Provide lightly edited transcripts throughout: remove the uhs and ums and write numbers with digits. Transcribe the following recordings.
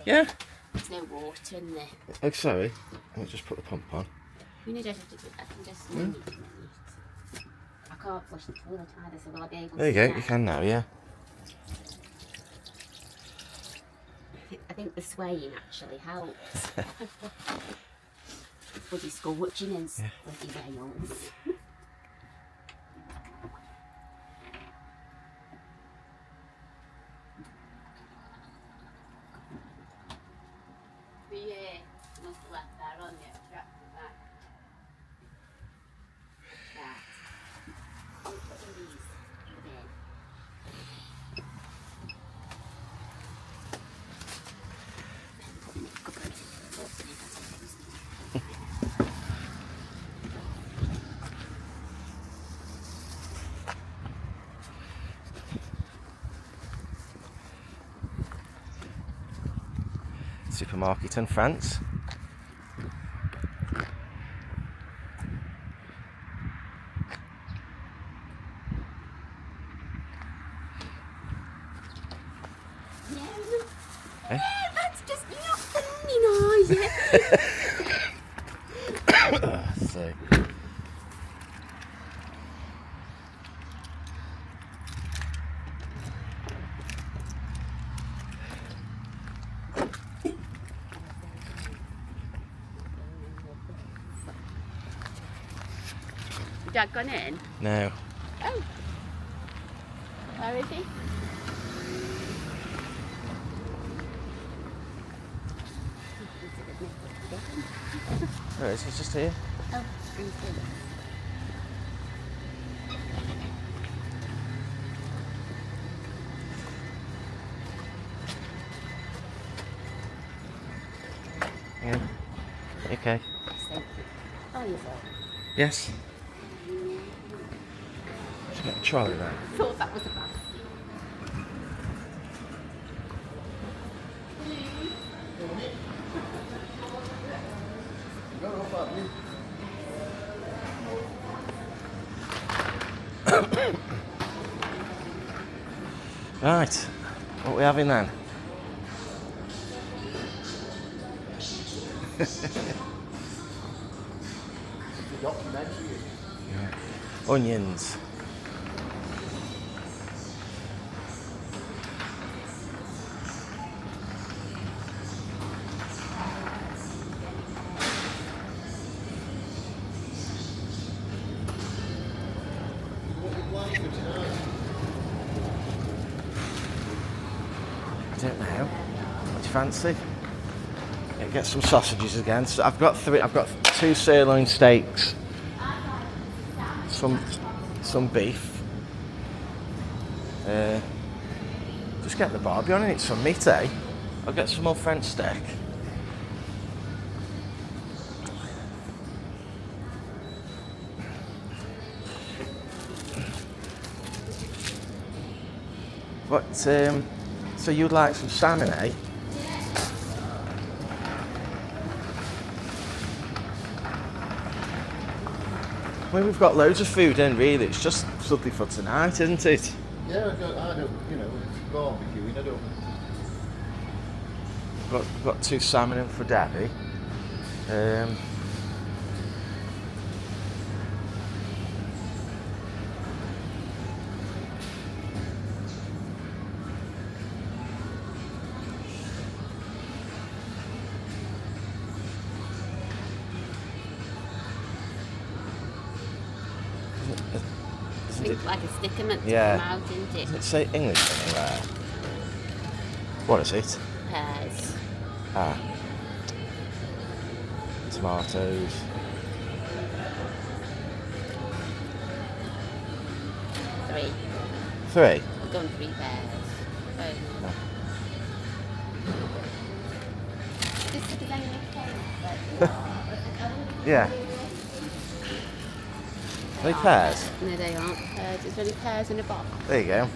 Yeah. There's no water in there. Oh, sorry. Let me just put the pump on. You know, I can just I can't flush the toilet either, so will I be able to? There you go. You can now, yeah. I think the swaying actually helps. Bloody scorching and bloody nails. Must have left that on you. Back. Right. I'm putting these in. Supermarket in France. Yeah, that's just not funny noise. So. Your dad gone in? No. Oh. Where is he? Where is he? He's just here. Oh, he's in. Yeah. Okay. Oh, you Yes. Should get a trolley then. thought that was a bus. Right. What are we having then? Yeah. Onions. I don't know. What do you fancy? Yeah, get some sausages again. So I've got 2 sirloin steaks. Some beef. Just get the barbie on and it's some meat, eh? I'll get some more French steak. What? So you'd like some salmon, eh? I mean, we've got loads of food in, really. It's just something for tonight, isn't it? Yeah, I don't, it's barbecuing, I don't. We've got 2 salmon in for Debbie. Looks like a sticker meant to Yeah. come out, isn't it? Does it say English anywhere? What is it? Pears. Ah. Tomatoes. Three. 3? I've done 3 pears. No. This is the only cake. Yeah. Are they pears? No, they aren't pears. Is there any pears in a box? There you go.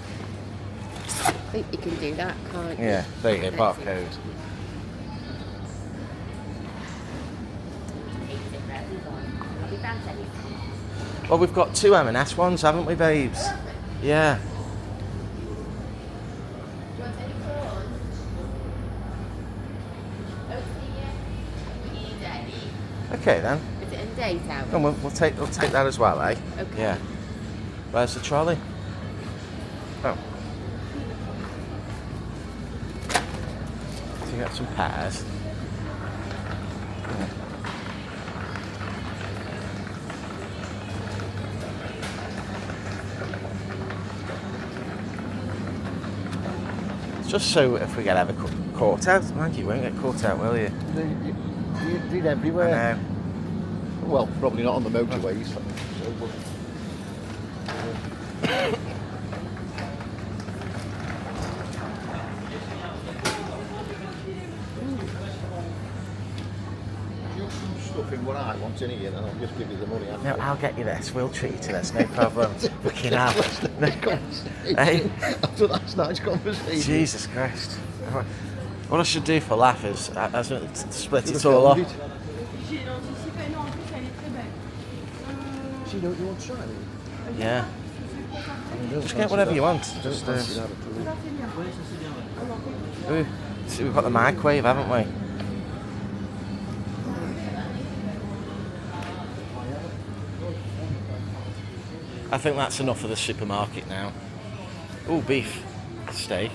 I think you can do that, can't you? Yeah, there you go, Let's see. barcode. Have you found anything? Well, we've got 2 M&S ones, haven't we, babes? Yeah. Do you want any prawns? Okay then. Is it in date hours? And we'll take that as well, eh? Okay. Yeah. Where's the trolley? Oh. So you get some pears. It's just so if we get ever caught out, mind you won't get caught out, will you? You did everywhere. I know. Well, probably not on the motorways. So, you some stuff in what I want in here, and I'll just give you the money. No, I'll get you this. We'll treat you to this, no problem. Fucking hell. Hey? After last night's conversation. Jesus Christ. What I should do for laugh is split it all up. So you want to try it? Yeah. Just get whatever you want. Just, see, we've got the microwave, haven't we? I think that's enough for the supermarket now. Oh, beef steak.